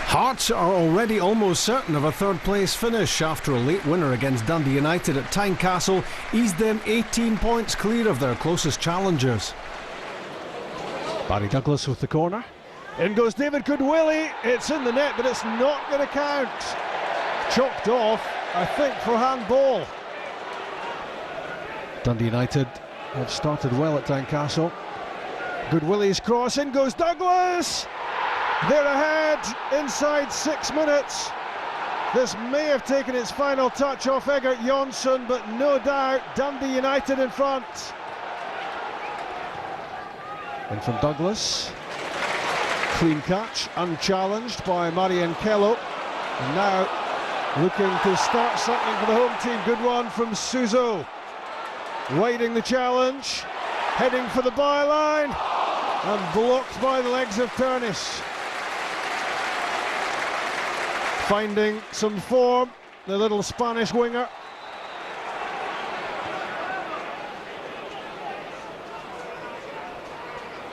Hearts are already almost certain of a third-place finish after a late winner against Dundee United at Tynecastle eased them 18 points clear of their closest challengers. Barry Douglas with the corner. In goes David Goodwillie. It's in the net, but it's not going to count. Chalked off, I think, for handball. Dundee United have started well at Tynecastle. Goodwillie's cross. In goes Douglas. They're ahead inside 6 minutes. This may have taken its final touch off Egert Jonsson, but no doubt Dundee United in front. And from Douglas, clean catch, unchallenged by Marian Kello. And now looking to start something for the home team. Good one from Suso. Riding the challenge, heading for the byline, and blocked by the legs of Pernice. Finding some form, the little Spanish winger.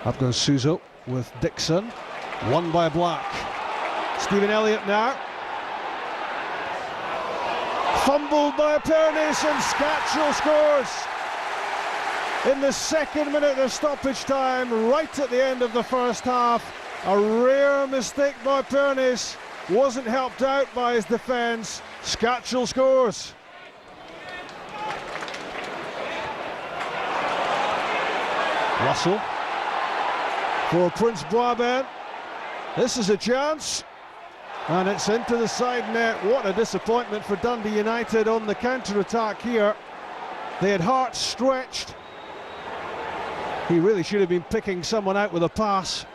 Up goes Suso with Dixon, won by Black. Stephen Elliott now. Fumbled by Pernice and Scatchell scores. In the second minute of stoppage time, right at the end of the first half. A rare mistake by Pernice. Wasn't helped out by his defence. Scatchell scores. Russell for Prince Brabant. This is a chance, and it's into the side net. What a disappointment for Dundee United on the counter-attack here. They had Hearts stretched. He really should have been picking someone out with a pass.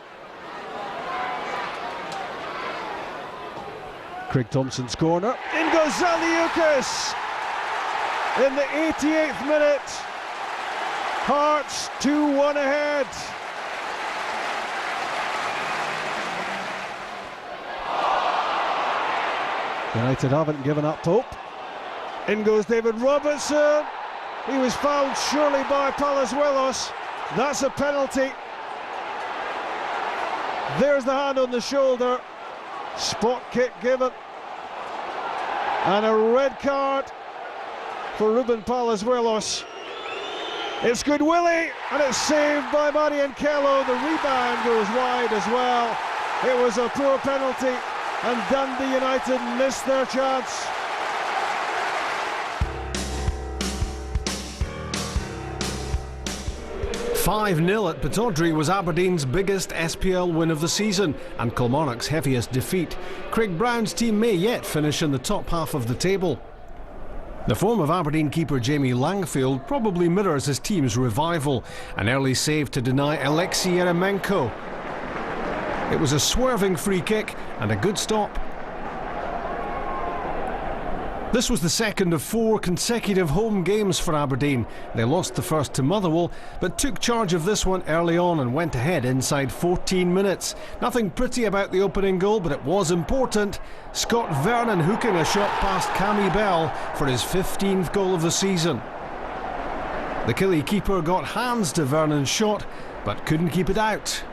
Craig Thompson's corner. In goes Zaliukas in the 88th minute. Hearts 2-1 ahead. United haven't given up hope. In goes David Robertson. He was fouled surely by Palazuelos. That's a penalty. There's the hand on the shoulder. Spot kick given. And a red card for Ruben Palazuelos. It's Goodwillie, and it's saved by Marian Kello. The rebound goes wide as well. It was a poor penalty, and Dundee United missed their chance. "5-0 at Pittodrie was Aberdeen's biggest SPL win of the season and Kilmarnock's heaviest defeat. Craig Brown's team may yet finish in the top half of the table. The form of Aberdeen keeper Jamie Langfield probably mirrors his team's revival. An early save to deny Alexei Yeremenko. It was a swerving free kick and a good stop. This was the second of 4 consecutive home games for Aberdeen. They lost the first to Motherwell, but took charge of this one early on and went ahead inside 14 minutes. Nothing pretty about the opening goal, but it was important. Scott Vernon hooking a shot past Cammy Bell for his 15th goal of the season. The Killie keeper got hands to Vernon's shot, but couldn't keep it out.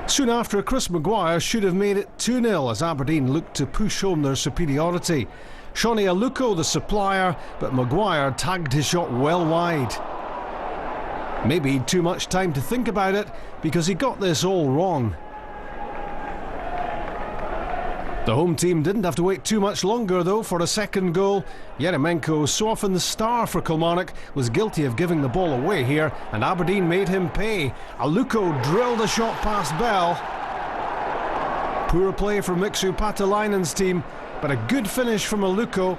Soon after, Chris Maguire should have made it 2-0 as Aberdeen looked to push home their superiority. Shawnee Aluko the supplier, but Maguire tagged his shot well wide. Maybe he'd too much time to think about it because he got this all wrong. The home team didn't have to wait too much longer though for a second goal. Yeremenko, so often the star for Kilmarnock, was guilty of giving the ball away here, and Aberdeen made him pay. Aluko drilled a shot past Bell. Poor play from Miksu Patalainen's team, but a good finish from Aluko.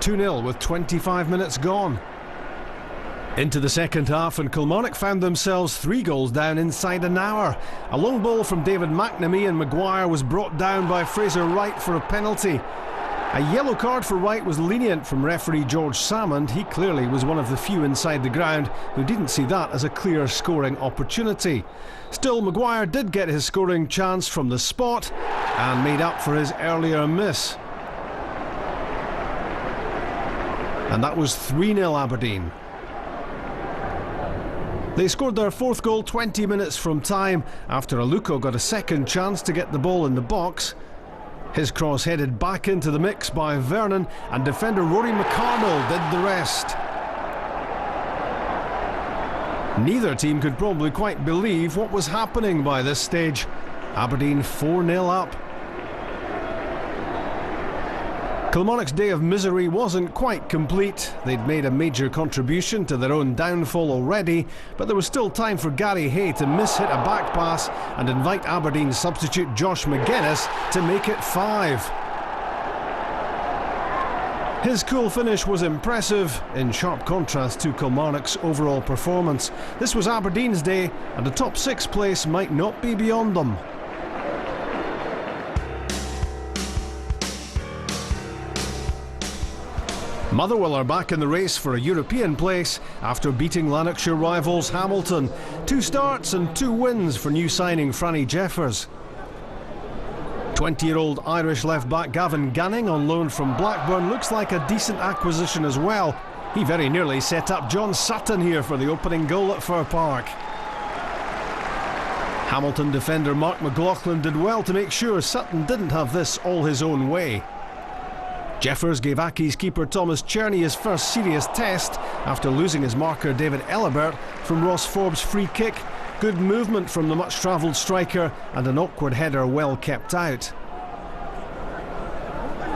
2-0 with 25 minutes gone. Into the second half, and Kilmarnock found themselves 3 goals down inside an hour. A long ball from David McNamee, and Maguire was brought down by Fraser Wright for a penalty. A yellow card for Wright was lenient from referee George Salmond. He clearly was one of the few inside the ground who didn't see that as a clear scoring opportunity. Still, Maguire did get his scoring chance from the spot and made up for his earlier miss. And that was 3-0 Aberdeen. They scored their fourth goal 20 minutes from time after Aluko got a second chance to get the ball in the box. His cross headed back into the mix by Vernon, and defender Rory McCardle did the rest. Neither team could probably quite believe what was happening by this stage. Aberdeen 4-0 up. Kilmarnock's day of misery wasn't quite complete. They'd made a major contribution to their own downfall already, but there was still time for Gary Hay to miss-hit a back pass and invite Aberdeen substitute Josh McGuinness to make it 5. His cool finish was impressive, in sharp contrast to Kilmarnock's overall performance. This was Aberdeen's day, and a top 6 place might not be beyond them. Motherwell are back in the race for a European place after beating Lanarkshire rivals Hamilton. 2 starts and 2 wins for new signing Franny Jeffers. 20-year-old Irish left-back Gavin Gunning on loan from Blackburn looks like a decent acquisition as well. He very nearly set up John Sutton here for the opening goal at Fir Park. Hamilton defender Mark McLaughlin did well to make sure Sutton didn't have this all his own way. Jeffers gave Aki's keeper Thomas Cherney his first serious test after losing his marker David Ellibert from Ross Forbes' free kick. Good movement from the much-travelled striker and an awkward header well kept out.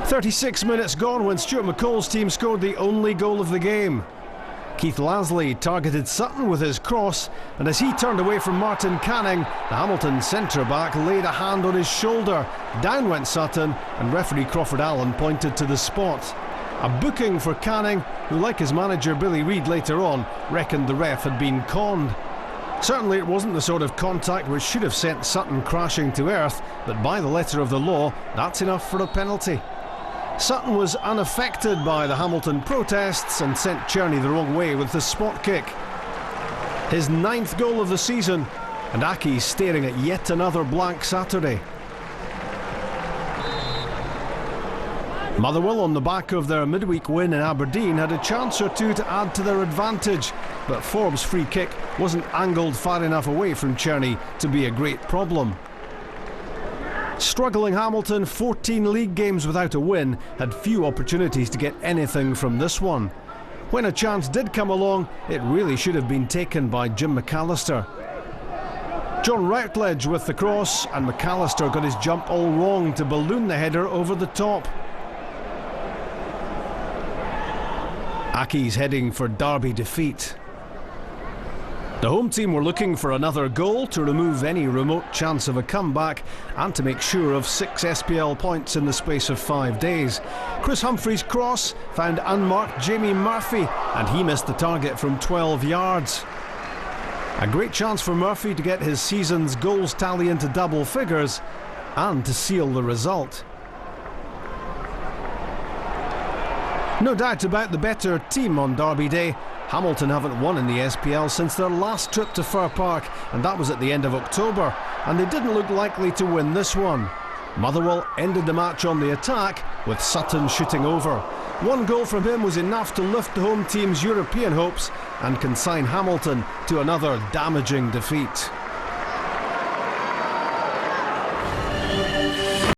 36 minutes gone when Stuart McCall's team scored the only goal of the game. Keith Lasley targeted Sutton with his cross, and as he turned away from Martin Canning, the Hamilton centre-back laid a hand on his shoulder. Down went Sutton, and referee Crawford Allen pointed to the spot. A booking for Canning, who, like his manager Billy Reid later on, reckoned the ref had been conned. Certainly it wasn't the sort of contact which should have sent Sutton crashing to earth, but by the letter of the law, that's enough for a penalty. Sutton was unaffected by the Hamilton protests and sent Cherney the wrong way with the spot kick. His 9th goal of the season, and Aki staring at yet another blank Saturday. Motherwell, on the back of their midweek win in Aberdeen, had a chance or two to add to their advantage, but Forbes' free kick wasn't angled far enough away from Cherney to be a great problem. Struggling Hamilton, 14 league games without a win, had few opportunities to get anything from this one. When a chance did come along, it really should have been taken by Jim McAllister. John Routledge with the cross, and McAllister got his jump all wrong to balloon the header over the top. Aki's heading for Derby defeat. The home team were looking for another goal to remove any remote chance of a comeback and to make sure of 6 SPL points in the space of 5 days. Chris Humphrey's cross found unmarked Jamie Murphy, and he missed the target from 12 yards. A great chance for Murphy to get his season's goals tally into double figures and to seal the result. No doubt about the better team on Derby Day. Hamilton haven't won in the SPL since their last trip to Fir Park, and that was at the end of October, and they didn't look likely to win this one. Motherwell ended the match on the attack, with Sutton shooting over. 1 goal from him was enough to lift the home team's European hopes and consign Hamilton to another damaging defeat.